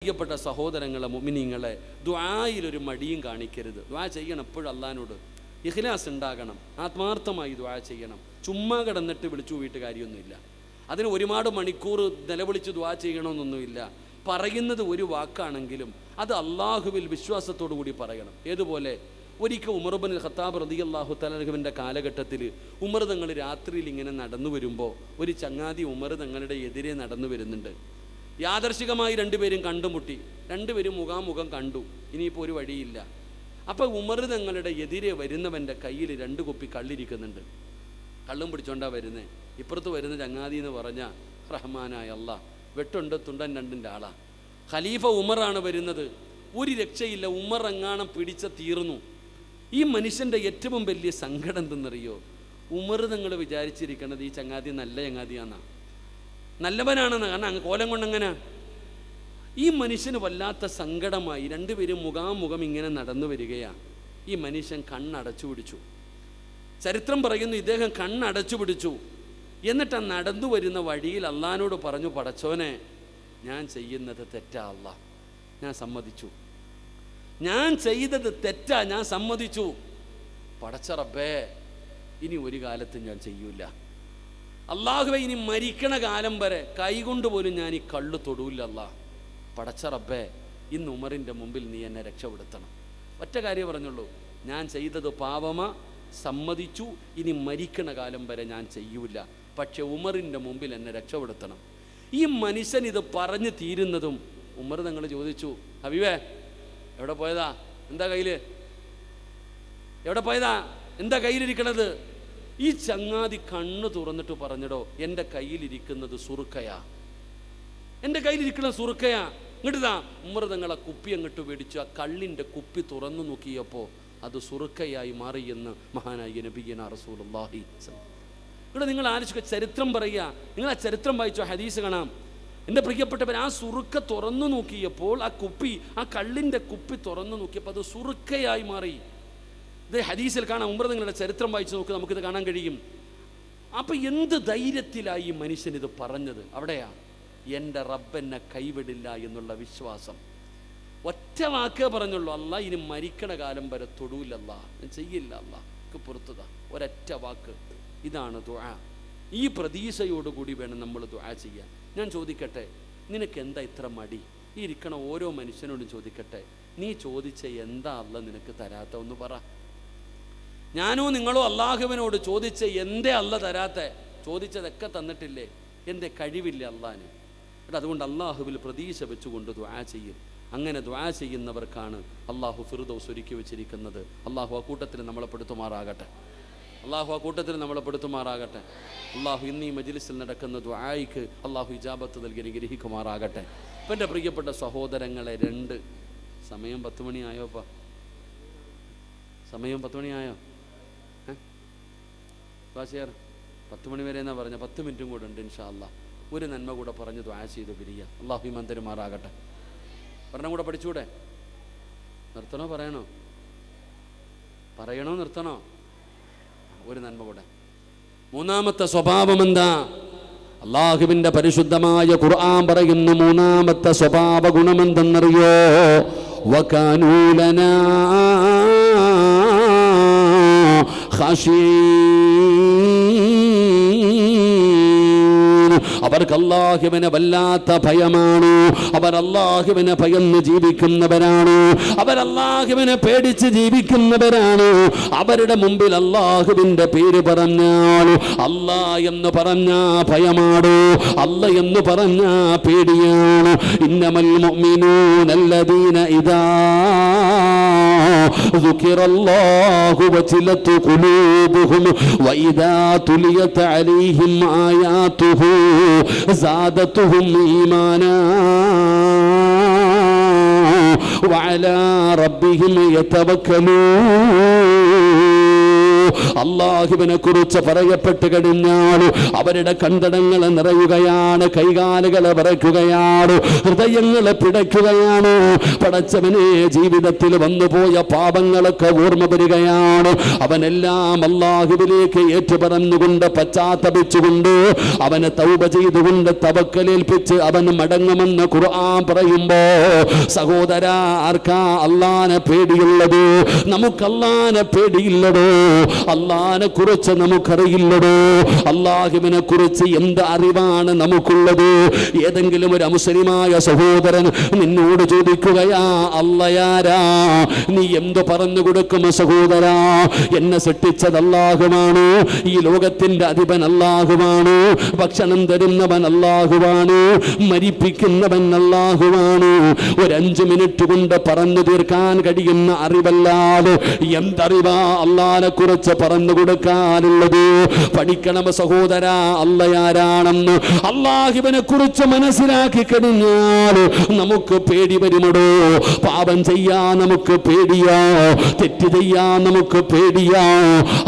പ്രിയപ്പെട്ട സഹോദരങ്ങളെ മുഅ്മിനീങ്ങളെ, ദുആയിലൊരു മടിയും കാണിക്കരുത്. ദുആ ചെയ്യണം എപ്പോഴും അള്ളാഹിനോട്. ഇഖ്ലാസ് ഉണ്ടാകണം, ആത്മാർത്ഥമായി ദുആ ചെയ്യണം. ചുമ്മാ കിടന്നിട്ട് വിളിച്ചു പോയിട്ട് കാര്യമൊന്നുമില്ല. അതിന് ഒരുപാട് മണിക്കൂർ നിലവിളിച്ച് ദുആ ചെയ്യണമെന്നൊന്നുമില്ല. പറയുന്നത് ഒരു വാക്കാണെങ്കിലും അത് അള്ളാഹുവിൽ വിശ്വാസത്തോടു കൂടി പറയണം. ഏതുപോലെ ഒരിക്കൽ ഉമർ ഇബ്നുൽ ഖത്താബ് റളിയല്ലാഹു തആല അൻഹുവിൻ്റെ കാലഘട്ടത്തിൽ ഉമർ തങ്ങൾ രാത്രിയിൽ ഇങ്ങനെ നടന്നു വരുമ്പോൾ ഒരു ചങ്ങാതി ഉമർ തങ്ങളുടെ എതിരെ നടന്നു വരുന്നുണ്ട്. യാദർശികമായി രണ്ടുപേരും കണ്ടുമുട്ടി, രണ്ടുപേരും മുഖാമുഖം കണ്ടു. ഇനിയിപ്പോൾ ഒരു വഴിയില്ല. അപ്പോൾ ഉമർ തങ്ങളുടെ എതിരെ വരുന്നവൻ്റെ കയ്യിൽ 2 കുപ്പി കള്ളിരിക്കുന്നുണ്ട്. കള്ളും പിടിച്ചോണ്ടാ വരുന്നത്. ഇപ്പുറത്ത് വരുന്ന ചങ്ങാതി എന്ന് പറഞ്ഞാൽ റഹ്മാനായ അല്ലാഹ്, വെട്ടുണ്ട് തുണ്ടൻ രണ്ടിൻ്റെ ആളാ. ഖലീഫ ഉമറാണ് വരുന്നത്. ഒരു രക്ഷയില്ല, ഉമർ എങ്ങാണം പിടിച്ച തീർന്നു. ഈ മനുഷ്യൻ്റെ ഏറ്റവും വലിയ സങ്കടം എന്തെന്നറിയോ? ഉമർ തങ്ങൾ വിചാരിച്ചിരിക്കണത് ഈ ചങ്ങാതി നല്ല ചങ്ങാതിയാന്നാ, നല്ലവനാണെന്ന്. കാരണം അങ്ങ് കോലം കൊണ്ടങ്ങനെ ഈ മനുഷ്യന് വല്ലാത്ത സങ്കടമായി. രണ്ടുപേരും മുഖാമുഖം ഇങ്ങനെ നടന്നു വരികയാണ്. ഈ മനുഷ്യൻ കണ്ണടച്ചു പിടിച്ചു. ചരിത്രം പറയുന്നു, ഇദ്ദേഹം കണ്ണടച്ചു പിടിച്ചു. എന്നിട്ട് ആ നടന്നു വരുന്ന വഴിയിൽ അള്ളാഹിനോട് പറഞ്ഞു, പടച്ചോനെ, ഞാൻ ചെയ്യുന്നത് തെറ്റാ അല്ലാ, ഞാൻ സമ്മതിച്ചു. ഞാൻ ചെയ്തത് തെറ്റാ, ഞാൻ സമ്മതിച്ചു. പടച്ച റബ്ബേ, ഇനി ഒരു കാലത്തും ഞാൻ ചെയ്യൂല. അള്ളാഹുവേ, ഇനി മരിക്കണ കാലം വരെ കൈകൊണ്ട് പോലും ഞാൻ ഈ കള്ളു തൊടൂല്ല. അല്ലാ, പടച്ച റബ്ബേ, ഇന്ന് ഉമറിൻ്റെ മുമ്പിൽ നീ എന്നെ രക്ഷപ്പെടുത്തണം. ഒറ്റ കാര്യം പറഞ്ഞുള്ളൂ, ഞാൻ ചെയ്തത് പാപമാ, സമ്മതിച്ചു. ഇനി മരിക്കണ കാലം വരെ ഞാൻ ചെയ്യൂല. പക്ഷെ ഉമറിൻ്റെ മുമ്പിൽ എന്നെ രക്ഷപ്പെടുത്തണം. ഈ മനുഷ്യൻ ഇത് പറഞ്ഞു തീരുന്നതും ഉമർ തങ്ങൾ ചോദിച്ചു, ഹബീബേ, എവിടെ പോയതാ? എന്താ കയ്യിൽ? എവിടെ പോയതാ? എന്താ കയ്യിലിരിക്കണത്? ഈ ചങ്ങാതി കണ്ണ് തുറന്നിട്ട് പറഞ്ഞടോ, എൻ്റെ കയ്യിലിരിക്കുന്നത് സുറുക്കയാ, എൻ്റെ കയ്യിലിരിക്കുന്ന സുറുക്കയാ. ഇങ്ങോട്ടാ ഉമർ തങ്ങൾ ആ കുപ്പി അങ്ങോട്ട് മേടിച്ചു. ആ കള്ളിൻ്റെ കുപ്പി തുറന്നു നോക്കിയപ്പോൾ അത് സുറുക്കയായി മാറിയെന്ന് മഹാനായ നബിയനാ റസൂലുള്ളാഹി. ഇവിടെ നിങ്ങൾ ആലോചിക്കുക, ചരിത്രം പറയുക. നിങ്ങൾ ആ ചരിത്രം വായിച്ചോ, ഹദീസ് കാണാം. എൻ്റെ പ്രിയപ്പെട്ടവർ, ആ സുറുക്ക തുറന്നു നോക്കിയപ്പോൾ ആ കുപ്പി, ആ കള്ളിൻ്റെ കുപ്പി തുറന്നു നോക്കിയപ്പോൾ അത് സുറുക്കയായി മാറി. ഇത് ഹദീസിൽ കാണാം. ഉമർ നിങ്ങളുടെ ചരിത്രം വായിച്ച് നോക്കുക, നമുക്കിത് കാണാൻ കഴിയും. അപ്പം എന്ത് ധൈര്യത്തിലായി ഈ മനുഷ്യൻ ഇത് പറഞ്ഞത്? അവിടെയാ എൻ്റെ റബ്ബെന്നെ കൈവിടില്ല എന്നുള്ള വിശ്വാസം. ഒറ്റ വാക്കേ പറഞ്ഞുള്ളൂ, അല്ലാ, ഇനി മരിക്കണ കാലം വരെ തൊടൂലല്ല, ഞാൻ ചെയ്യില്ല, അല്ലാഹ് പുറത്തുതാ. ഒരൊറ്റ വാക്ക്. ഇതാണ് ദുആ. ഈ പ്രതീക്ഷയോടുകൂടി വേണം നമ്മൾ ദുആ ചെയ്യാൻ. ഞാൻ ചോദിക്കട്ടെ, നിനക്ക് എന്താ ഇത്ര മടി? ഈ ഇരിക്കണ ഓരോ മനുഷ്യനോടും ചോദിക്കട്ടെ, നീ ചോദിച്ച എന്താ അല്ലാഹ് നിനക്ക് തരാത്ത? ഒന്ന് പറ. ഞാനോ നിങ്ങളോ അള്ളാഹുവിനോട് ചോദിച്ച എന്തേ അല്ലാഹ് തരാത്ത? ചോദിച്ചതൊക്കെ തന്നിട്ടില്ലേ? എൻ്റെ കഴിവില്ല അള്ളാഹിന്. അതുകൊണ്ട് അള്ളാഹുവിൽ പ്രതീക്ഷ വെച്ചുകൊണ്ട് ദുആ ചെയ്യും. അങ്ങനെ ദുആ ചെയ്യുന്നവർക്കാണ് അള്ളാഹു ഫിർദൗസ് ഒരുക്കി വെച്ചിരിക്കുന്നത്. അള്ളാഹു ആ കൂട്ടത്തിൽ നമ്മളെ പെടുത്തുമാറാകട്ടെ. അള്ളാഹു ആ കൂട്ടത്തിൽ നമ്മളെ പെടുത്തുമാറാകട്ടെ. അള്ളാഹു ഇന്ന് ഈ മജ്ലിസിൽ നടക്കുന്ന ദുആയ്ക്ക് അള്ളാഹു ഇജാബത്ത് നൽകി അനുഗ്രഹിക്കുമാറാകട്ടെ. അപ്പം എൻ്റെ പ്രിയപ്പെട്ട സഹോദരങ്ങളെ, സമയം 10 മണിയായോപ്പാ? സമയം 10 മണിയായോ? ബാസിയാർ 10 മണി വരെ എന്നാ പറഞ്ഞ. 10 മിനിറ്റും കൂടെ ഉണ്ട്. ഇൻഷാ അല്ലാഹ് ഒരു നന്മ കൂടെ പറഞ്ഞ് ദുആ ചെയ്ത് പിരിയ. അള്ളാഹു ഈമാൻ തരുമാറാകട്ടെ. പറഞ്ഞ കൂടെ പഠിച്ചൂടെ? നിർത്തണോ പറയണോ? പറയണോ നിർത്തണോ? ഒരു നന്മ കൂടെ. മൂന്നാമത്തെ സ്വഭാവം എന്താ? അള്ളാഹുവിൻ്റെ പരിശുദ്ധമായ ഖുർആൻ പറയുന്നു, മൂന്നാമത്തെ സ്വഭാവ ഗുണമെന്തെന്നറിയോ? വകാനൂ ലനാ അവർക്ക് അല്ലാഹുവിനെ വല്ലാത്ത ഭയമാണ്. അവർ അല്ലാഹുവിനെ ഭയന്ന് ജീവിക്കുന്നവരാണ്. അവർ അല്ലാഹുവിനെ പേടിച്ച് ജീവിക്കുന്നവരാണ്. അവരുടെ മുമ്പിൽ അല്ലാഹുവിൻ്റെ പേര് പറഞ്ഞാൽ, അല്ലാ എന്ന് പറഞ്ഞാ ഭയമാണ്, അല്ല എന്ന് പറഞ്ഞാ പേടിയാണ്. ഇന്നമൽ മുഅ്മിനൂനല്ലദീന ഇദാ ദുകിറല്ലാഹു വജിലത് ഖുലൂബുഹും വഇദാ തുലിയത് അലൈഹിം ആയാതുഹു زادتهم إيمانا وعلى ربهم يتوكلون. അല്ലാഹുവിനെ കുറിച്ച് പറയപ്പെട്ട് കഴിഞ്ഞാൽ അവരുടെ കണ്ടടങ്ങൾ നിറയുകയാണ്, കൈകാലുകൾ വിറയ്ക്കുകയാണ്, ഹൃദയങ്ങൾ പിടയ്ക്കുകയാണ്. പടച്ചവനെ ജീവിതത്തിൽ വന്നുപോയ പാപങ്ങളൊക്കെ ഓർമ്മ വരികയാണ്. അവനെല്ലാം അല്ലാഹുവിലേക്ക് ഏറ്റുപറഞ്ഞുകൊണ്ട് പശ്ചാത്തപിച്ചുകൊണ്ട് അവനെ തൗബ ചെയ്തുകൊണ്ട് തവക്കലേൽപ്പിച്ച് അവൻ മടങ്ങുമെന്ന് ഖുർആൻ പറയുമ്പോ സഹോദരാ, ആർക്കാ അല്ലാഹനെ പേടിയുള്ളത്? നമുക്ക് അല്ലാഹനെ പേടിയില്ലടോ. അല്ലാഹനെ കുറിച്ച് നമുക്കറിയില്ലടോ. അല്ലാഹുവിനെ കുറിച്ച് എന്ത് അറിവാണ് നമുക്കുള്ളത്? ഏതെങ്കിലും ഒരു അമുസ്ലിമായ സഹോദരൻ നിന്നോട് ചോദിക്കുകയാ, അല്ലാഹയാരാ? നീ എന്തു പറഞ്ഞു കൊടുക്കും സഹോദരാ? എന്നെ സൃഷ്ടിച്ചത് അല്ലാഹുവാണ്, ഈ ലോകത്തിന്റെ അധിപൻ അല്ലാഹുവാണ്, ഭക്ഷണം തരുന്നവൻ അല്ലാഹുവാണ്, മരിപ്പിക്കുന്നവൻ അല്ലാഹുവാണ്. ഒരു 5 മിനിറ്റ് കൊണ്ട് പറഞ്ഞു തീർക്കാൻ കഴിയുന്ന അറിവല്ലാതെ എന്തറിവാ അല്ലാഹനെ കുറിച്ച് പറഞ്ഞു കൊടുക്കാനുള്ളത്? പഠിക്കണം സഹോദരാ അല്ലാഹയാരാണെന്ന്. അല്ലാഹുവിനെ കുറിച്ച് മനസ്സിലാക്കി കഴിഞ്ഞാൽ നമുക്ക് പേടി വരുമടോ. പാപം ചെയ്യാൻ നമുക്ക് പേടിയാ, തെറ്റ് ചെയ്യാൻ നമുക്ക് പേടിയാ.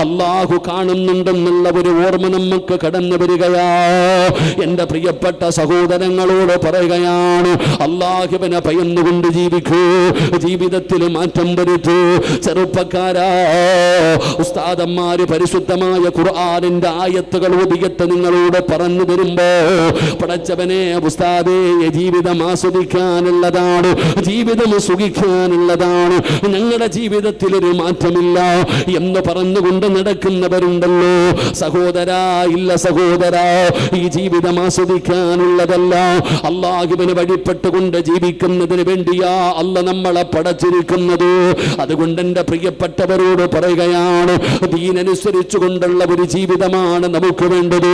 അല്ലാഹു കാണുന്നുണ്ടെന്നുള്ള ഒരു ഓർമ്മ നമുക്ക് കടന്നു വരികയാ. എന്റെ പ്രിയപ്പെട്ട സഹോദരങ്ങളോട് പറയുകയാണ്, അല്ലാഹുവിനെ ഭയന്നുകൊണ്ട് ജീവിക്കൂ, ജീവിതത്തിൽ മാറ്റം വരുത്തൂ. ചെറുപ്പക്കാരാ, ഉസ്താദന്മാര് പരിശുദ്ധമായ ഖുർആനിന്റെ ആയത്തുകൾ ഓതിയിട്ട് നിങ്ങളോട് പറഞ്ഞു തരുമ്പോ പടച്ചവനെ ഉസ്താദേ, ജീവിതം ആസ്വദിക്കാനുള്ളതാണ്, ജീവിതം സുഖിക്കാനുള്ളതാണ്, ഞങ്ങളുടെ ജീവിതത്തിൽ ഒരു മാറ്റമില്ല എന്ന് പറഞ്ഞുകൊണ്ട് നടക്കുന്നവരുണ്ടല്ലോ. സഹോദരാ, ഇല്ല സഹോദരാ, ഈ ജീവിതം ആസ്വദിക്കാനുള്ളതല്ല, അല്ലാഹുവിനെ വഴിപ്പെട്ടുകൊണ്ട് ജീവിക്കുന്നതിന് വേണ്ടിയാ അല്ലാഹ് നമ്മളെ പടച്ചിരിക്കുന്നത്. അതുകൊണ്ട് എൻ്റെ പ്രിയപ്പെട്ടവരോട് പറയുകയാണ്, ദീനനുസരിച്ചു കൊണ്ടുള്ള ഒരു ജീവിതമാണ് നമുക്ക് വേണ്ടത്.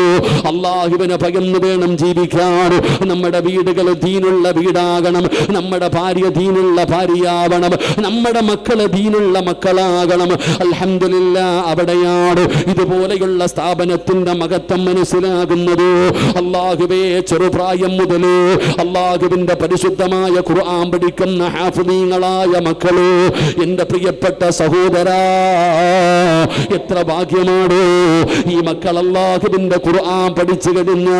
അല്ലാഹുവിനെ ഭയന്ന് വേണം ജീവിക്കാൻ. നമ്മുടെ വീടുകൾ ദീനുള്ള വീടാകണം, നമ്മുടെ ഭാര്യ ദീനുള്ള ഭാര്യയാവണം, നമ്മുടെ മക്കള് ദീനുള്ള മക്കളാകണം. അൽഹംദുലില്ലാ, അവിടെയാണ് ഇതുപോലെയുള്ള സ്ഥാപനത്തിന്റെ മഹത്വം മനസ്സിലാകുന്നത്. അല്ലാഹുവേ, ചെറുപ്രായം മുതൽ അല്ലാഹുവിന്റെ പരിശുദ്ധമായ ഖുർആൻ പഠിക്കുന്ന ഹാഫിളീങ്ങളായ മക്കള്, എൻ്റെ പ്രിയപ്പെട്ട സഹോദരാ, എത്ര ഭാഗ്യമാണ് ഈ മക്കൾ അല്ലാഹുവിന്റെ ഖുർആൻ പഠിച്ചു കഴിഞ്ഞു.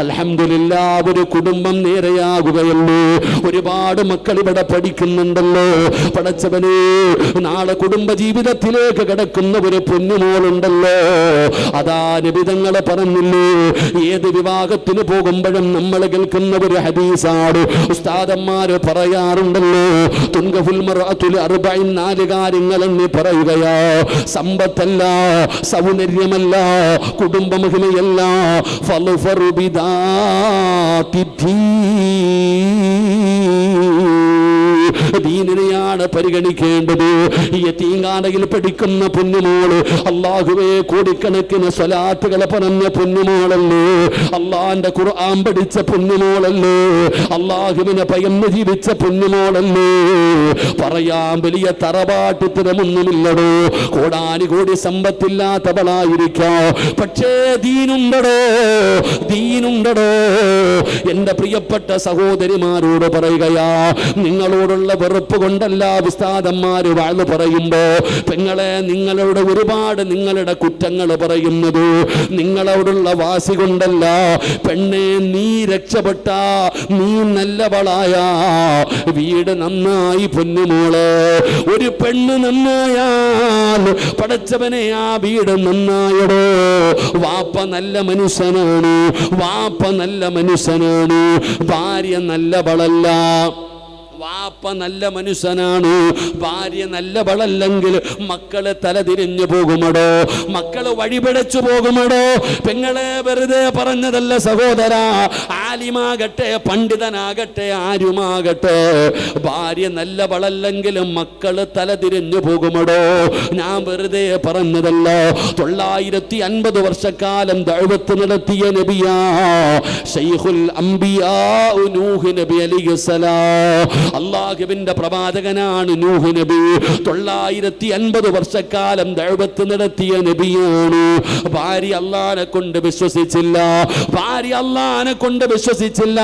അൽഹംദുലില്ലാ, ഒരു കുടുംബം നേരെയാകുകയല്ലേ. ഒരുപാട് മക്കൾ ഇവിടെ പഠിക്കുന്നുണ്ടല്ലോ. പടച്ചവനെ, നാളെ കുടുംബ ജീവിതത്തിലേക്ക് കിടക്കുന്ന ഒരു പൊന്നുമോളുണ്ടല്ലോ. അതാ നബി തങ്ങൾ പറഞ്ഞില്ലേ, ഏത് വിവാഹത്തിന് പോകുമ്പോഴും നമ്മൾ കേൾക്കുന്ന ഒരു ഹദീസാണ്. ഉസ്താദന്മാര് പറയാറുണ്ടല്ലോ, തുൻകഫുൽ മർഅത്തുൽ അർബഇൻ, 4 കാര്യങ്ങളെന്ന് പറയുകയാ. സമ്പത്തല്ല, സൗന്ദര്യമല്ല, കുടുംബമഹിമയല്ല, ഫൽഫറു ബിദാത്തി ദീനിനെയാണ് പരിഗണിക്കേണ്ടത്. ഈ യതീംഖാനയിൽ പഠിക്കുന്ന പൊന്നുമോള്, അല്ലാഹുവേ, കോടിക്കണക്കിന് സ്വലാത്തുകൾ പറഞ്ഞ പൊന്നുമോളല്ലേ, അല്ലാഹുവിന്റെ ഖുർആൻ പഠിച്ച പൊന്നുമോളല്ലേ, അല്ലാഹുവിനെ ഭയന്ന് ജീവിച്ച പൊന്നുമോളല്ലേ. പറയാൻ വലിയ തറവാട്ടിത്തരമൊന്നുമില്ലടോ, കോടാനുകോടി സമ്പത്തില്ലാത്തവളായിരിക്കാം, പക്ഷേ ദീനുണ്ടടോ, ദീനുണ്ടടോ. എന്റെ പ്രിയപ്പെട്ട സഹോദരിമാരോട് പറയുകയാ, നിങ്ങളോടുള്ള വെറുപ്പ് കൊണ്ടല്ല ഉസ്താദന്മാര് വാഴ്ന്നു പറയുമ്പോ പെങ്ങളെ, നിങ്ങളോട് ഒരുപാട് നിങ്ങളുടെ കുറ്റങ്ങൾ പറയുന്നത് നിങ്ങളോടുള്ള വാശി കൊണ്ടല്ല. പെണ്ണെ, നീ രക്ഷപ്പെട്ട, നീ നല്ലവളായ വീട് നന്നായി പൊന്നുമോള്. ഒരു പെണ്ണ് നന്നായാൽ പടച്ചവനെ ആ വീട് നന്നായടോ. വാപ്പ നല്ല മനുഷ്യനാണ്, വാപ്പ നല്ല മനുഷ്യനാണ്, ഭാര്യ നല്ലവളല്ല. വാപ്പ നല്ല മനുഷ്യനാണ്, ഭാര്യ നല്ലവളല്ലെങ്കിൽ മക്കള് തലതിരിഞ്ഞു പോകുമടോ, മക്കള് വഴിപിടച്ചു പോകുമടോ. പെങ്ങളെ, വെറുതെ പറഞ്ഞതല്ല സഹോദര. ആലിമാകട്ടെ, പണ്ഡിതനാകട്ടെ, ആരുമാകട്ടെ, ഭാര്യ നല്ലവളല്ലെങ്കിലും മക്കള് തലതിരിഞ്ഞു പോകുമടോ. ഞാൻ വെറുതെ പറഞ്ഞതല്ല. 950 വർഷക്കാലം ദഅവത്ത് നടത്തിയ നബിയാ ശൈഖുൽ അംബിയാ നൂഹ് നബി അലൈഹിസ്സലാം. അള്ളാഹുവിന്റെ പ്രവാചകനാണ് നൂഹ് നബി. 950 വർഷക്കാലം ദഅവത്ത് നടത്തിയ നബിയാണ്. ഭാര്യ അള്ളാനെ കൊണ്ട് വിശ്വസിച്ചില്ല, ഭാര്യ അള്ളാനെ കൊണ്ട് വിശ്വസിച്ചില്ല.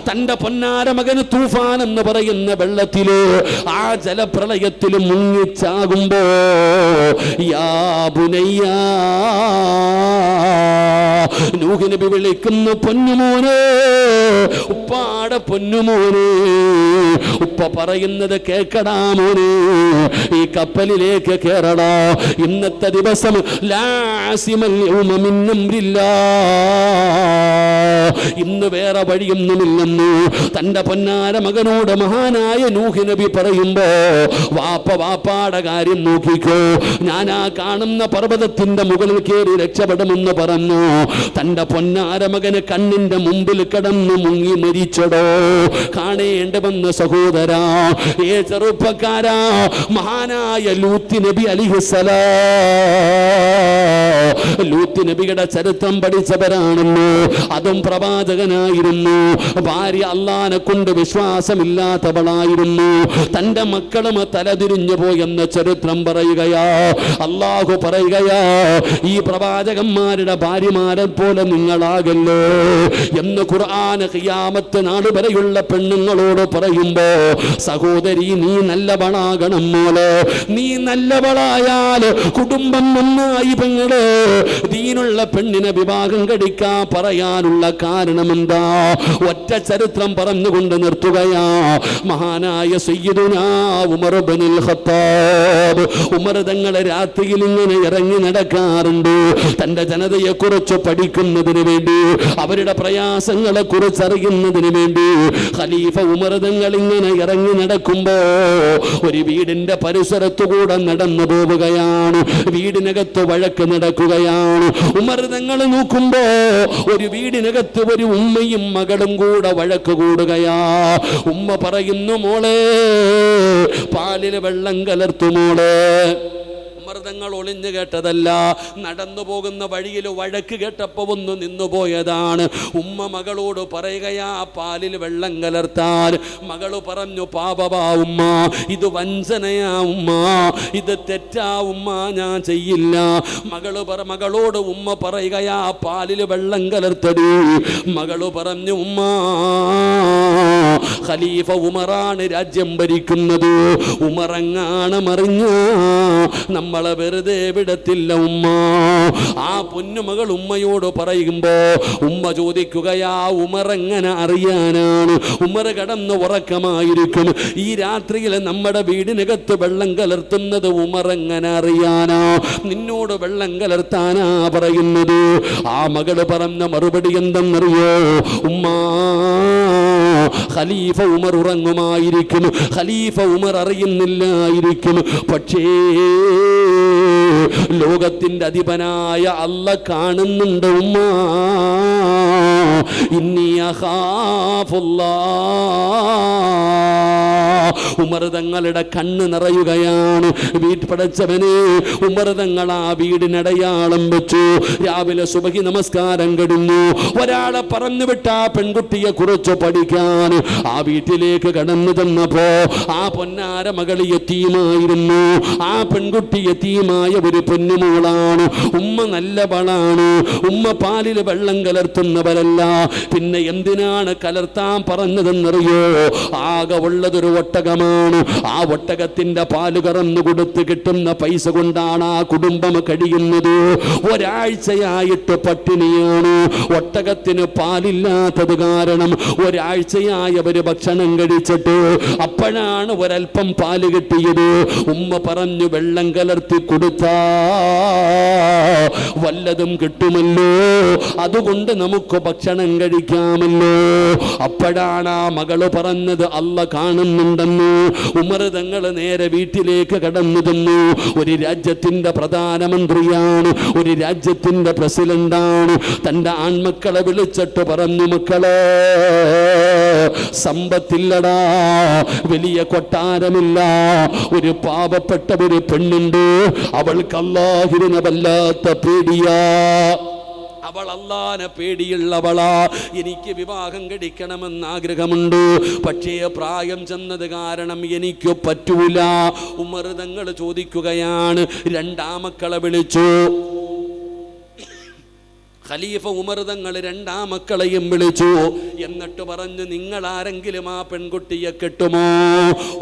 തന്റെ പൊന്നാര മകന് തൂഫാൻ എന്ന് പറയുന്ന വെള്ളത്തില്, ആ ജലപ്രളയത്തിൽ മുങ്ങിച്ചാകുമ്പോ യാ ബുനയ്യ നൂഹ് നബി വിളിക്കുന്നു, പൊന്നുമോനെ, ഉപ്പാടെ പൊന്നുമോനെ. ഉപ്പ പറയുന്നത് കേക്കടാ മോനെ, ഈ കപ്പലിലേക്ക് കേറടാ. ഇന്നത്തെ ദിവസം ഇന്ന് വേറെ വഴിയൊന്നുമില്ലെന്ന് തന്റെ പൊന്നാര മകനോട് മഹാനായ നൂഹ് നബി പറയുമ്പോ, വാപ്പാടെ കാര്യം നോക്കിക്കോ, ഞാൻ ആ കാണുന്ന പർവ്വതത്തിന്റെ മുകളിൽ കയറി രക്ഷപ്പെടുമെന്ന് പറഞ്ഞു. തന്റെ പൊന്നാര മകന് കണ്ണിന്റെ മുമ്പിൽ കിടന്ന് മുങ്ങി മരിച്ചടോ. കാണേണ്ടവെന്ന് സഹോദരാ, ഏ ചെറുപ്പക്കാരാ, മഹാനായ ലൂത്ത് നബി അലൈഹിസ്സലാം, ലൂത്ത് നബിയുടെ ചരിത്രം പഠിച്ചവരാണെന്ന്. അതും പ്രവാചകനായിരുന്നു. ഭാര്യ അള്ളാനെ കൊണ്ട് വിശ്വാസമില്ലാത്തവളായിരുന്നു. തന്റെ മക്കളും തലതിരിഞ്ഞു പോയെന്ന ചരിത്രം പറയുകയാ. അള്ളാഹു പറയുകയാ, ഈ പ്രവാചകന്മാരുടെ ഭാര്യമാരെ പോലെ നിങ്ങളാകല്ലോ എന്ന് ഖുർആൻ ഖിയാമത്ത് നാൾ വരെയുള്ള പെണ്ണുങ്ങളോട് പറയുമ്പോ, സഹോദരി നീ നല്ലവളാകണം മോളെ. നീ നല്ലവളായാൽ കുടുംബം നന്നായി. പെങ്ങളെ, ദീനുള്ള പെണ്ണിനെ വിവാഹം കഴിക്കാൻ പറയാനുള്ള കാരണം എന്താ? ഒറ്റ ചരിത്രം പറഞ്ഞുകൊണ്ട് നിർത്തുകയാ. മഹാനായ സയ്യിദുനാ ഉമർ ഇബ്നുൽ ഖത്താബ്, ഉമർ തങ്ങളെ രാത്രിയിൽ ഇങ്ങനെ ഇറങ്ങി നടക്കാറുണ്ട്. തന്റെ ജനതയെ കുറിച്ച് പഠിക്കുന്നതിന് വേണ്ടി, അവരുടെ പ്രയാസങ്ങളെ കുറിച്ച് അറിയുന്നതിന് വേണ്ടി. ഖലീഫ ഉമർ തങ്ങൾ ഇങ്ങനെ ഇറങ്ങി നടക്കുമ്പോ ഒരു വീടിന്റെ പരിസരത്തുകൂടെ നടന്നു പോവുകയാണ്. വീടിനകത്ത് വഴക്ക് നടക്കുകയാണ്. ഉമർ തങ്ങൾ നോക്കുമ്പോ ഒരു വീടിനകത്ത് ഒരു ഉമ്മയും മകളും കൂടെ വഴക്ക് കൂടുകയാ. ഉമ്മ പറയുന്നു, മോളെ പാലിൽ വെള്ളം കലർത്തു മോളെ. മർദ്ദങ്ങൾ ഒളിഞ്ഞു കേട്ടതല്ല, നടന്നു പോകുന്ന വഴിയിൽ വഴക്ക് കേട്ടപ്പോ ഒന്ന് നിന്നുപോയതാണ്. ഉമ്മ മകളോട് പറയുകയാ, പാലിൽ വെള്ളം കലർത്താൻ. മകള് പറഞ്ഞു, പാപവാ ഉമ്മ, ഇത് വഞ്ചനയാ ഉമ്മ, ഇത് തെറ്റാ ഉമ്മ, ഞാൻ ചെയ്യില്ല. മകളോട് ഉമ്മ പറയുകയാ, പാലിൽ വെള്ളം കലർത്തടി. മകള് പറഞ്ഞു, ഉമ്മ, ഖലീഫ ഉമറാണ് രാജ്യം ഭരിക്കുന്നത്, ഉമറങ്ങാണ് മറിഞ്ഞ നമ്മളെ വെറുതെ വിടത്തില്ല ഉമ്മ. ആ പൊന്നുമകൾ ഉമ്മയോട് പറയുമ്പോ ഉമ്മ ചോദിക്കുകയാ, ഉമർ എങ്ങനെ അറിയാനാണ്? ഉമർ കടന്ന് ഉറക്കമായിരിക്കും. ഈ രാത്രിയിൽ നമ്മുടെ വീടിനകത്ത് വെള്ളം കലർത്തുന്നത് ഉമർ എങ്ങനെ അറിയാനാ? നിന്നോട് വെള്ളം കലർത്താനാ പറയുന്നത്. ആ മകള് പറഞ്ഞ മറുപടി എന്തെന്നറിയോ? ഉമ്മ, ഖലീഫ ഉമർ ഉറങ്ങുമായിരിക്കും, ഖലീഫ ഉമർ അറിയുന്നില്ലായിരിക്കും. പക്ഷേ ലോകത്തിന്റെ അധിപനായ അല്ലാഹ് കാണുന്നുണ്ട് ഉമ്മ. ഇന്നി അഖാഫുല്ലാഹ്. ഉമർ തങ്ങളുടെ കണ്ണ് നിറയുകയാണ്. വീട്പടച്ചവനെ, ഉമർ തങ്ങൾ ആ വീടിനടയാളം വെച്ചു. രാവിലെ സുബഹി നമസ്കാരം കഴിഞ്ഞു. ഒരാളെ പറഞ്ഞു വിട്ട ആ പെൺകുട്ടിയെ കുറിച്ച് പഠിക്കാൻ ആ വീട്ടിലേക്ക് കടന്നു ചെന്നപ്പോ ആ പൊന്നാര മകൾ യതീമായിരുന്നു. ആ പെൺകുട്ടി യതീമായ ഒരു പൊന്നുമോളാണ്. ഉമ്മ നല്ലവളാണ്. ഉമ്മ പാലിൽ വെള്ളം കലർത്തുന്നവരല്ല. പിന്നെ എന്തിനാണ് കലർത്താൻ പറഞ്ഞതെന്നറിയോ? ആകെ ഉള്ളതൊരു ഒട്ടകമാണ്. ആ ഒട്ടകത്തിന്റെ പാല് കറന്നു കൊടുത്ത് കിട്ടുന്ന പൈസ കൊണ്ടാണ് ആ കുടുംബം കഴിയുന്നത്. ഒരാഴ്ചയായിട്ട് പട്ടിണിയാണ്. ഒട്ടകത്തിന് പാലില്ലാത്തത് കാരണം ഒരാഴ്ചയായി അവര് ഭക്ഷണം കഴിച്ചിട്ട് അപ്പോഴാണ് ഒരൽപ്പം പാല് കിട്ടിയത്. ഉമ്മ പറഞ്ഞു, വെള്ളം കലർത്തി കൊടുത്താ വല്ലതും കിട്ടുമല്ലോ, അതുകൊണ്ട് നമുക്ക് ഭക്ഷണം കഴിക്കാമല്ലോ. അപ്പോഴാണ് ആ മകള് പറഞ്ഞത്, അല്ലാഹ് കാണുന്നുണ്ടെന്ന്. ഉമർ തങ്ങൾ നേരെ വീട്ടിലേക്ക് കടന്നു ചെന്നു. ഒരു രാജ്യത്തിന്റെ പ്രധാനമന്ത്രിയാണ്, ഒരു രാജ്യത്തിന്റെ പ്രസിഡന്റാണ്. തന്റെ ആൺമക്കളെ വിളിച്ചിട്ട് പറഞ്ഞു, മക്കളെ, സമ്പത്തില്ലടാ, വലിയ കൊട്ടാരമില്ല, ഒരു പാവപ്പെട്ട ഒരു പെണ്ണുണ്ട്, അവൾക്ക് അല്ലാഹുവിനെ വല്ലാത്ത പേടിയാ. അവൾ അല്ലാഹുവിനെ പേടിയുള്ളവളാ. എനിക്ക് വിവാഹം കഴിക്കണമെന്ന് ആഗ്രഹമുണ്ട്, പക്ഷേ പ്രായം ചെന്നത് കാരണം എനിക്ക് പറ്റൂല. ഉമർ തങ്ങൾ ചോദിക്കുകയാണ്, രണ്ടാമക്കളെ വിളിച്ചു. ഖലീഫ ഉമർ തങ്ങൾ രണ്ടാമക്കളെയും വിളിച്ചു. എന്നിട്ട് പറഞ്ഞു, നിങ്ങൾ ആരെങ്കിലും ആ പെൺകുട്ടിയെ കെട്ടുമോ?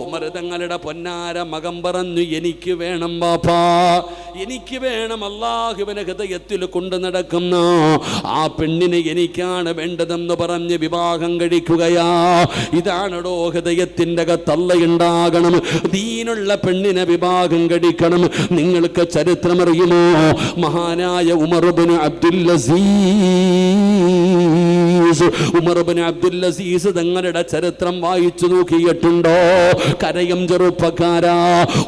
ഉമർ തങ്ങളുടെ പൊന്നാര മകൻ പറഞ്ഞു, എനിക്ക് വേണം ബാപ്പാ, എനിക്ക് വേണം. അല്ലാഹുവിനെ ഹൃദയത്തിൽ കൊണ്ടു നടക്കുന്ന ആ പെണ്ണിനെ എനിക്കാണ് വേണ്ടതെന്ന് പറഞ്ഞ് വിവാഹം കഴിക്കുകയാ. ഇതാണോ ഹൃദയത്തിൻ്റെ അകത്തള്ളയുണ്ടാകണം, ദീനുള്ള പെണ്ണിനെ വിവാഹം കഴിക്കണം. നിങ്ങൾക്ക് ചരിത്രമറിയുമോ? മഹാനായ ഉമർ ഇബ്നു അബ്ദുൽ അസീസ്, ഉമർ ഇബ്നു അബ്ദുൽ അസീസ് തങ്ങളുടെ ചരിത്രം വായിച്ചു നോക്കിയിട്ടുണ്ടോ? കരയും ചെറുപ്പക്കാരാ,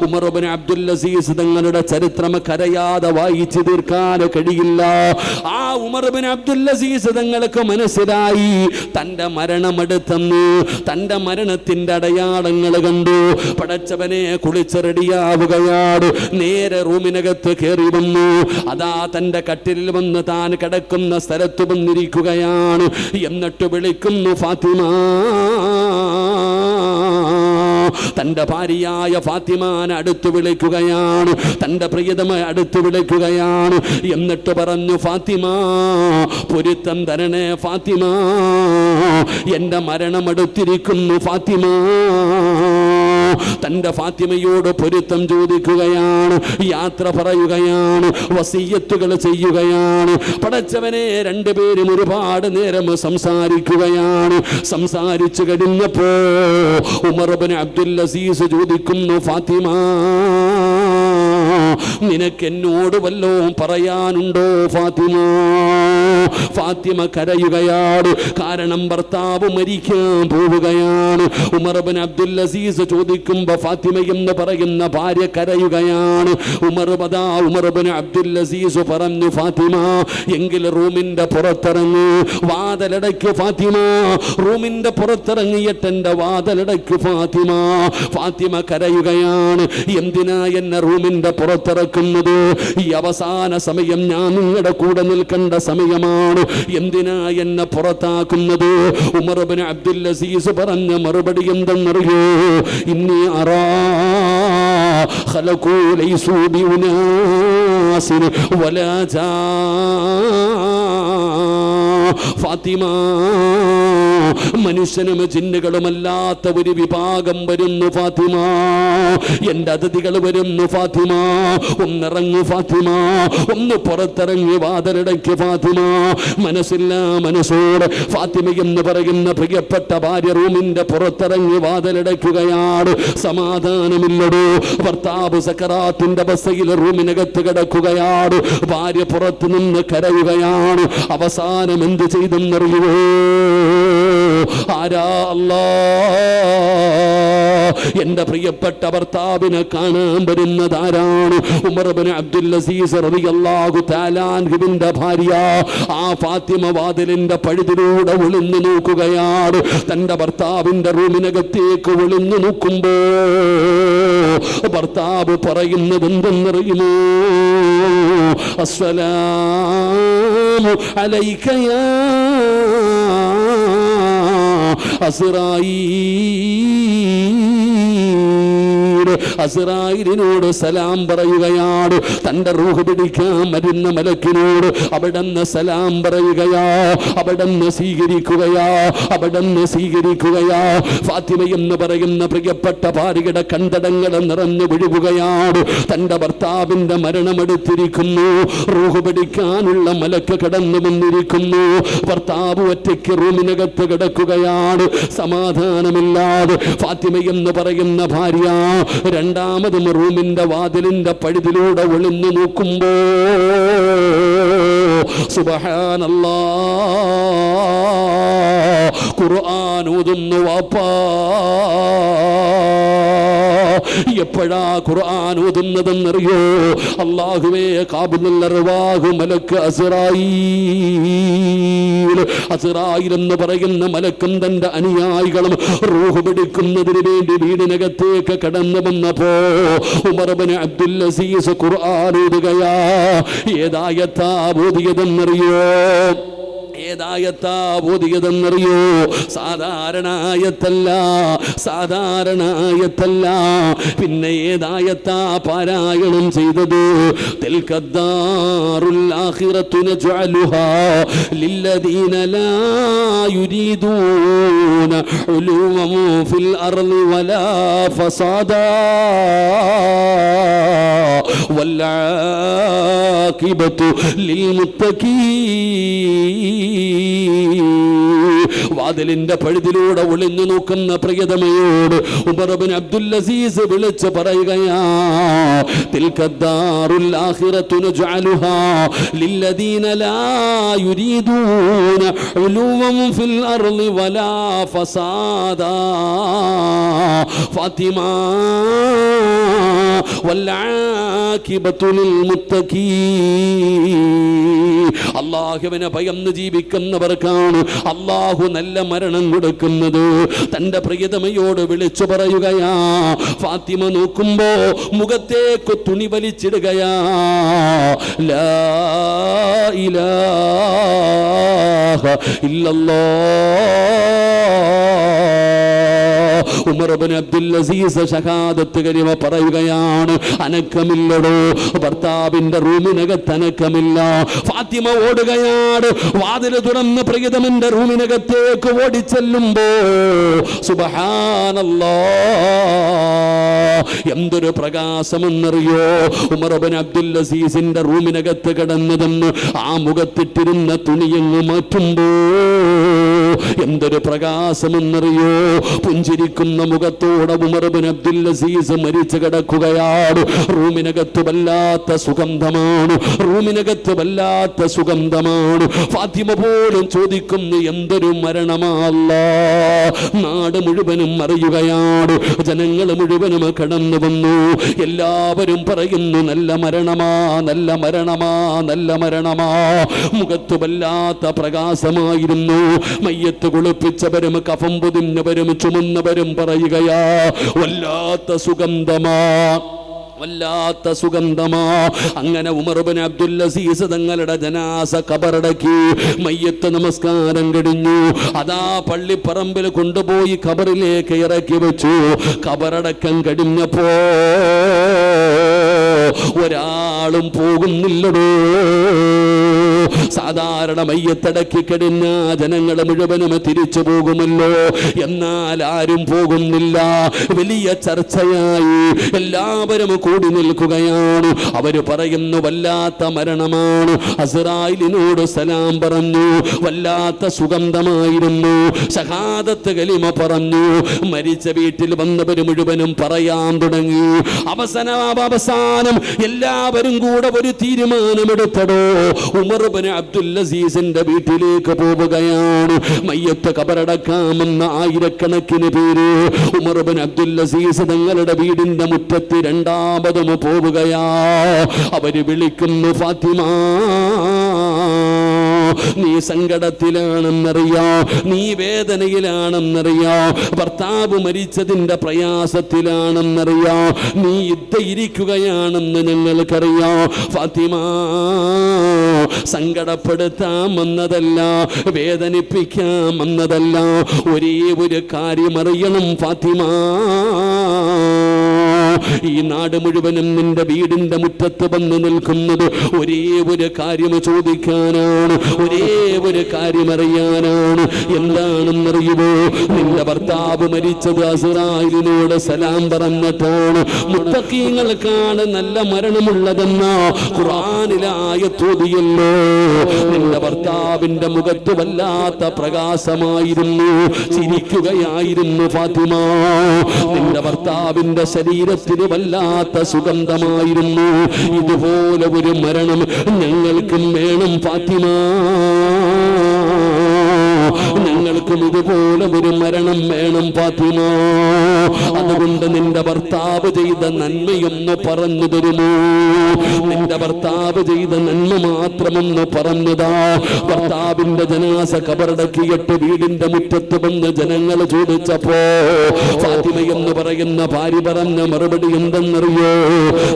ഉമർ ഇബ്നു അബ്ദുൽ അസീസ് തങ്ങളുടെ ചരിത്രം കരയാതെ വായിച്ചു തീർക്കാൻ കഴിയില്ല. ആ ഉമർ ഇബ്നു അബ്ദുൽ അസീസ് തങ്ങൾക്ക് മനസ്സിലായി തൻ്റെ മരണമെടുത്തെന്ന്. തൻ്റെ മരണത്തിൻ്റെ അടയാളങ്ങൾ കണ്ടു. പടച്ചവനെ, കുളിച്ച് റെഡിയാവുകയാണ്. നേരെ റൂമിനകത്ത് കയറി വന്നു. അതാ തൻ്റെ കട്ടിലിൽ വന്ന് താൻ കിടക്കുന്ന സ്ഥലത്ത് വന്നിരിക്കുകയാണ്. എന്നിട്ട് വിളിക്കുന്നു, ഫാത്തിമ. തൻ്റെ ഭാര്യയായ ഫാത്തിമാനെ അടുത്ത് വിളിക്കുകയാണ്. തൻ്റെ പ്രിയതമ അടുത്ത് വിളിക്കുകയാണ്. എന്നിട്ട് പറഞ്ഞു, ഫാത്തിമ, പൊരുത്തം തരണേ ഫാത്തിമ, എൻ്റെ മരണമെടുത്തിരിക്കുന്നു ഫാത്തിമ. തൻ്റെ ഫാത്തിമയോട് പൊരുത്തം ചോദിക്കുകയാണ്, യാത്ര പറയുകയാണ്, വസിയ്യത്തുകൾ ചെയ്യുകയാണ്. പടച്ചവനെ, രണ്ടുപേരും ഒരുപാട് നേരം സംസാരിക്കുകയാണ്. സംസാരിച്ചു കഴിഞ്ഞപ്പോ ഉമർ ഇബ്നു അബ്ദുൽ അസീസ് ചോദിക്കുന്നു, ഫാത്തിമ, നിനക്ക് എന്നോട് വല്ലതും പറയാനുണ്ടോ ഫാത്തിമ? ഫാത്തിമ കരയുകയാണ്. കാരണം ഭർത്താവ് മരിക്കാൻ പോവുകയാണ്. ഉമർ ഇബ്നു അബ്ദുൽ അസീസ് ചോദിക്കുമ്പോ ഫാത്തിമ എന്ന് പറയുന്ന ഭാര്യ കരയുകയാണ്. ഉമർ ഇബ്നു അബ്ദുൽ അസീസ് പറഞ്ഞു, ഫാത്തിമ, എങ്കിൽ റൂമിന്റെ പുറത്തിറങ്ങി വാതിലടയ്ക്ക് ഫാത്തിമ. റൂമിന്റെ പുറത്തിറങ്ങിയിട്ട് എന്റെ വാതിലടയ്ക്ക് ഫാത്തിമ. ഫാത്തിമ കരയുകയാണ്. എന്തിനാ എന്നെ റൂമിന്റെ പുറത്തിറക്കുന്നത്? ഈ അവസാന സമയം ഞാൻ നിങ്ങളുടെ കൂടെ നിൽക്കേണ്ട സമയമാണ്. എന്തിനാ എന്നെ പുറത്താക്കുന്നത്? ഉമർ ഇബ്നു അബ്ദുൽ അസീസ് പറഞ്ഞ മറുപടി എന്തെന്നറിയോ? ഇന്നി അറാ ഖലഖൂ ലൈസൂ ബിഉനാസിൻ വലാ ജാ. ഫാത്തിമ, മനുഷ്യനും ജിന്നുകളുമല്ലാത്ത ഒരു വിഭാഗം വരുന്നു ഫാത്തിമ. എൻ്റെ അതിഥികൾ വരുന്നു ഫാത്തിമ. ഒന്നിറങ്ങു ഫാത്തിമ, ഒന്ന് പുറത്തിറങ്ങി വാതിലടയ്ക്ക് ഫാത്തിമ. മനസ്സില്ല മനസ്സോട് ഫാത്തിമ എന്ന് പറയുന്ന പ്രിയപ്പെട്ട ഭാര്യ റൂമിന്റെ പുറത്തിറങ്ങി വാതിലടയ്ക്കുകയാണ്. സമാധാനമില്ലടോ. ഭർത്താവ് സക്കറാത്തിന്റെ ബസ്സയിൽ റൂമിനകത്ത് കിടക്കുകയാണ്. ഭാര്യ പുറത്തു നിന്ന് കരയുകയാണ്. അവസാനം എന്ത് ചെയ്തെന്നറിയുവോ? ആരാ? അല്ലാഹ്. എന്റെ പ്രിയപ്പെട്ട ഭർത്താവിനെ കാണാൻ വരുന്നതാരാണ്? ഉമർ ഇബ്നു അബ്ദുൽ അസീസ് റളിയല്ലാഹു തആല അൻഹുവിന്റെ ഭാര്യ. ആ ഫാത്തിമ വാതിലിന്റെ പഴുതിലൂടെ ഒളിഞ്ഞു നോക്കുകയാണ്. തന്റെ ഭർത്താവിന്റെ റൂമിനകത്തേക്ക് ഒളിഞ്ഞു നോക്കുമ്പോ ഭർത്താവ് പറയുന്നത് എന്തെന്നറിയുമോ? അസ്സലാമു അലൈക യാ അസ്റായീൽ. അസ്റായീലിനോട് സലാം പറയുകയാണ്. തന്റെ റൂഹ് പിടിക്കാൻ വരുന്ന മലക്കിനോട് അവിടുന്ന് സലാം പറയുകയാ, അവിടുന്ന് സ്വീകരിക്കുകയാ, അവിടുന്ന് സ്വീകരിക്കുകയാ. ഫാത്തിമ എന്ന് പറയുന്ന പ്രിയപ്പെട്ട ഭാര്യയുടെ കണ്ടടങ്ങൾ നിറഞ്ഞു വിഴുകുകയാണ്. തന്റെ ഭർത്താവിന്റെ മരണമെടുത്തിരിക്കുന്നു. റൂഹ് പിടിക്കാനുള്ള മലക്ക് കടന്നു വന്നിരിക്കുന്നു. ഭർത്താവ് ഒറ്റയ്ക്ക് റൂമിനകത്ത് കിടക്കുകയാണ്. സമാധാനമില്ലാതെ ഫാത്തിമ എന്ന് പറയുന്ന ഭാര്യ രണ്ടാമതും റൂമിന്റെ വാതിലിന്റെ പഴുതിലൂടെ ഒളിഞ്ഞു നോക്കുമ്പോ സുബ്ഹാനല്ലാഹ്, ഖുർആൻ ഓതുന്നു വാപ്പാ. എപ്പോഴാ ഖുർആൻ ഓതുന്നതെന്നറിയോ? അല്ലാഹുവേ, ഖാബിലുൽ അർവാഹ് മലക്ക് അസ്റായീൽ എന്ന് പറയുന്ന മലക്കും തന്റെ അനുയായികളും റൂഹ് പിടിക്കുന്നതിന് വേണ്ടി വീടിനകത്തേക്ക് കടന്നു വന്നപ്പോ ഉമർ ഇബ്നു അബ്ദുൽ അസീസ് ഖുർആൻ ഓതുകയാ. ഏതായത്താ ഓതിയതെന്നറിയോ? ഏതായത്താ ഓതിയതെന്നറിയോ? സാധാരണായത്തല്ല. പിന്നെ ഏതായത്താ പാരായണം ചെയ്തത്? തിൽക്കദ്ദാറുൽ ആഖിറത്തു നജ്അലുഹാ ലില്ലദീന ലാ യുരീദൂന ഉലുവൻ ഫിൽ അർളി വലാ ഫസാദാ വൽആഖിബത്തു ലിൽമുത്തഖീൻ. വാതിലിന്റെ പഴുതിലൂടെ ഒളിഞ്ഞു നോക്കുന്ന പ്രിയതമയോട് ഉമർ ഇബ്നു അബ്ദുൽ അസീസ് വിളിച്ചു പറയുകയാ, തിൽക്കദ്ദാറുൽ ആഖിറത്തു നജ്അലുഹാ ലില്ലദീന ലാ യുരീദൂന ഉലുവൻ ഫിൽ അർളി വലാ ഫസാദാ ഫാത്തിമ വൽആഖിബത്തു ലിൽമുത്തഖീൻ. അല്ലാഹുവിനെ ഭയന്ന് ജീവിക്കുന്നവർക്കാണ് അല്ലാഹു നല്ല മരണം കൊടുക്കുന്നത്. തന്റെ പ്രിയതമയോട് വിളിച്ചു പറയുകയാ. ഫാത്തിമ നോക്കുമ്പോ മുഖത്തേക്ക് തുണി വലിച്ചിടുകയാ. ലാ ഇലാഹ ഇല്ലല്ലാഹ്. ഉമർ ഇബ്നു അബ്ദുൽ അസീസ് ഷഹാദത്ത് കലിമ പറയുകയാണ്. അനക്കമില്ലടോ, ഭർത്താവിന്റെ റൂമിനകത്ത് അനക്കമില്ല. ഫാത്തിമ ഓടുകയാണ്. വാതില് തുറന്ന് പ്രിയതമന്റെ റൂമിനകത്തേക്ക് ഓടിച്ചെല്ലുമ്പോ സുബ്ഹാനല്ലാഹ്, എന്തൊരു പ്രകാശമെന്നറിയോ? ഉമർ ഇബ്നു അബ്ദുൽ അസീസിന്റെ റൂമിനകത്ത് കിടന്നതെന്ന് ആ മുഖത്തിട്ടിരുന്ന തുണിയങ്ങ് മാറ്റുമ്പോ എന്തൊരു പ്രകാശമെന്നറിയോ? പുഞ്ചിരിക്കുന്ന മുഖത്തോടെ ഉമർ ഇബ്നു അബ്ദുൽ അസീസ് മരിച്ചു കിടക്കുകയാണ്. റൂമിനകത്ത് വല്ലാത്ത സുഗന്ധമാണ്. ഫാത്തിമ പോലും ചോദിക്കുന്നു, എന്തൊരു മരണമാ അല്ലാഹ്. നാട് മുഴുവനും അറിയുകയാണ്. ജനങ്ങൾ മുഴുവനും കടന്നു വന്നു. എല്ലാവരും പറയുന്നു, നല്ല മരണമാ. മുഖത്ത് വല്ലാത്ത പ്രകാശമായിരുന്നു. മയ്യത്ത് കുളിപ്പിച്ചവരും കഫം പൊതിഞ്ഞവരും ചുമന്നവരും പറയുകയാ, വല്ലാത്ത സുഗന്ധമാ. അങ്ങനെ ഉമർ ഇബ്നു അബ്ദുൽ അസീസ് തങ്ങളുടെ ജനാസ ഖബറടക്കി. മയ്യത്ത് നമസ്കാരം കഴിഞ്ഞു. അതാ പള്ളിപ്പറമ്പിൽ കൊണ്ടുപോയി ഖബറിലേക്ക് ഇറക്കി വെച്ചു. ഖബറടക്കം കഴിഞ്ഞപ്പോ ഒരാളും പോകുന്നില്ലടോ. സാധാരണ മയ്യത്തടക്കി കഴിഞ്ഞ ജനങ്ങൾ മുഴുവനും തിരിച്ചു പോകുമല്ലോ, എന്നാൽ ആരും പോകുന്നില്ല. വലിയ ചർച്ചയായി. എല്ലാവരും കൂടി നിൽക്കുകയാണ്. അവര് പറയുന്നു, വല്ലാത്ത മരണമാണ്. അസ്റായിലിനോട് സലാം പറഞ്ഞു. വല്ലാത്ത സുഗന്ധമായിരുന്നു. ഷഹാദത്ത് കലിമ പറഞ്ഞു. മരിച്ച വീട്ടിൽ വന്നവര് മുഴുവനും പറയാൻ തുടങ്ങി. അവസാനം എല്ലാവരും കൂടെ ഒരു തീരുമാനമെടുത്തടോ. ഉമർ ഇബ്നു അബ്ദുൽ അസീസിന്റെ വീട്ടിലേക്ക് പോവുകയാണ്. മയ്യത്ത് ഖബറടക്കാമെന്ന ആയിരക്കണക്കിന് പേര് ഉമർ ഇബ്നു അബ്ദുൽ അസീസ് തങ്ങളുടെ വീടിന്റെ മുറ്റത്ത് രണ്ടാമതും പോവുകയാ. അവര് വിളിക്കുന്നു, ഫാത്തിമ, നീ സങ്കടത്തിലാണെന്നറിയാം, നീ വേദനയിലാണെന്നറിയാം, ഭർത്താവ് മരിച്ചതിന്റെ പ്രയാസത്തിലാണെന്നറിയാം, നീ ഇരിക്കുകയാണെന്ന് ഞങ്ങൾക്കറിയാം. ഫാത്തിമ, സങ്കടപ്പെടുത്താൻ വന്നതല്ല, വേദനിപ്പിക്കാൻ വന്നതല്ല. ഒരേ ഒരു കാര്യം അറിയണം ഫാത്തിമ. ഈ നാട് മുഴുവനും നിന്റെ വീടിന്റെ മുറ്റത്ത് വന്ന് നിൽക്കുന്നത് ഒരേ ഒരു കാര്യം ചോദിക്കാനാണ്, ഒരേ ഒരു കാര്യം അറിയാനാണ്. എന്താണെന്നറിയുമോ? നിന്റെ ഭർത്താവ് മരിച്ചത് അസ്റായിലിനോട് സലാം പറഞ്ഞിട്ടാണ്. മുത്തഖീങ്ങൾക്കാണ് നല്ല മരണമുള്ളതെന്ന ഖുർആനിലായ തോതിയല്ലോ. നിന്റെ ഭർത്താവിന്റെ മുഖത്ത് വല്ലാത്ത പ്രകാശമായിരുന്നു, ചിരിക്കുകയായിരുന്നു ഫാത്തിമ. നിന്റെ ഭർത്താവിന്റെ ശരീരത്തിന് വല്ലാത്ത സുഗന്ധമായിരുന്നു. ഇതുപോലെ ഒരു മരണം ഞങ്ങൾക്കും വേണം ഫാത്തിമ. ഞങ്ങൾക്കും ഇതുപോലെ ഒരു മരണം വേണം ഫാത്തിമ. അതുകൊണ്ട് നിന്റെ ഭർത്താവ് ചെയ്ത നന്മയൊന്ന് പറഞ്ഞു തരുമോ? നിന്റെ ഭർത്താവ് ചെയ്ത നന്മ മാത്രമൊന്ന് പറഞ്ഞതാ. ഭർത്താവിന്റെ ജനാസ കബറടക്കിയിട്ട് വീടിന്റെ മുറ്റത്ത് വന്ന് ജനങ്ങൾ ചോദിച്ചപ്പോ ഫാത്തിമ എന്ന് പറയുന്ന ഭാര്യ പറഞ്ഞ മറുപടി എന്തെന്നറിയോ?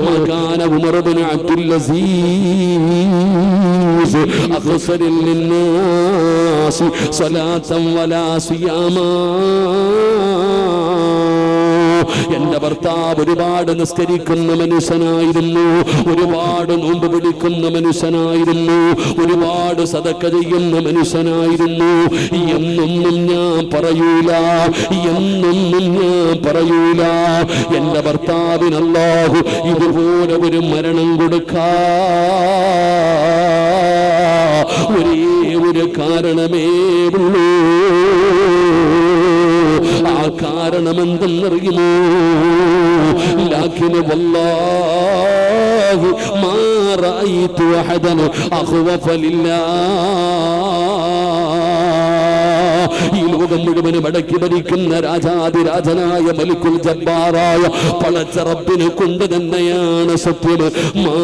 മകാന ഉമർ ഇബ്നു അബ്ദുൽ അസീസ് അഖ്സരിൽ ലിന്നാസ് സ്വലാത്തൻ വലാ സിയാമാ. എന്റെ ഭർത്താവ് ഒരുപാട് നിസ്കരിക്കുന്ന മനുഷ്യനായിരുന്നു, ഒരുപാട് നോമ്പ് പിടിക്കുന്ന മനുഷ്യനായിരുന്നു, ഒരുപാട് സദഖ ചെയ്യുന്ന മനുഷ്യനായിരുന്നു. എന്നൊന്നും ഞാൻ പറയൂല, എന്നൊന്നും ഞാൻ പറയൂല. എന്റെ ഭർത്താവിന് അല്ലാഹു ഇതുപോലെ ഒരു മരണം കൊടുക്കാ ഒരേ ഒരു കാരണമേ ഉള്ളൂ. ആ കാരണം എന്തെന്നറിയുമോ? ലാകിൻ വല്ലാഹി മാ റഅയ്തു അഹദൻ അഖ്വഫ ലില്ലാഹ്. ഈ ലോകം മുഴുവനും അടക്കി ഭരിക്കുന്ന രാജാതിരാജനായ മലിക്കുൽ ജബ്ബാറായ പടച്ച റബ്ബിനെ കൊണ്ട് തന്നെയാണ് സത്യം. മാ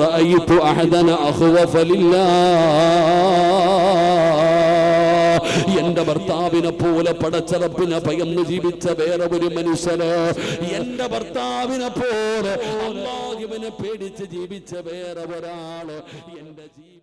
റഅയ്തു അഹദൻ അഖ്വഫ ലില്ലാഹ്. എന്റെ ഭർത്താവിനെ പോലെ പടച്ച റബ്ബിനെ ഭയന്ന് ജീവിച്ച വേറെ ഒരു മനുഷ്യന്, എന്റെ ഭർത്താവിനെ പോലെ അല്ലാഹുവിനെ പേടിച്ച് ജീവിച്ച വേറെ ഒരാള് എന്റെ ജീവിതം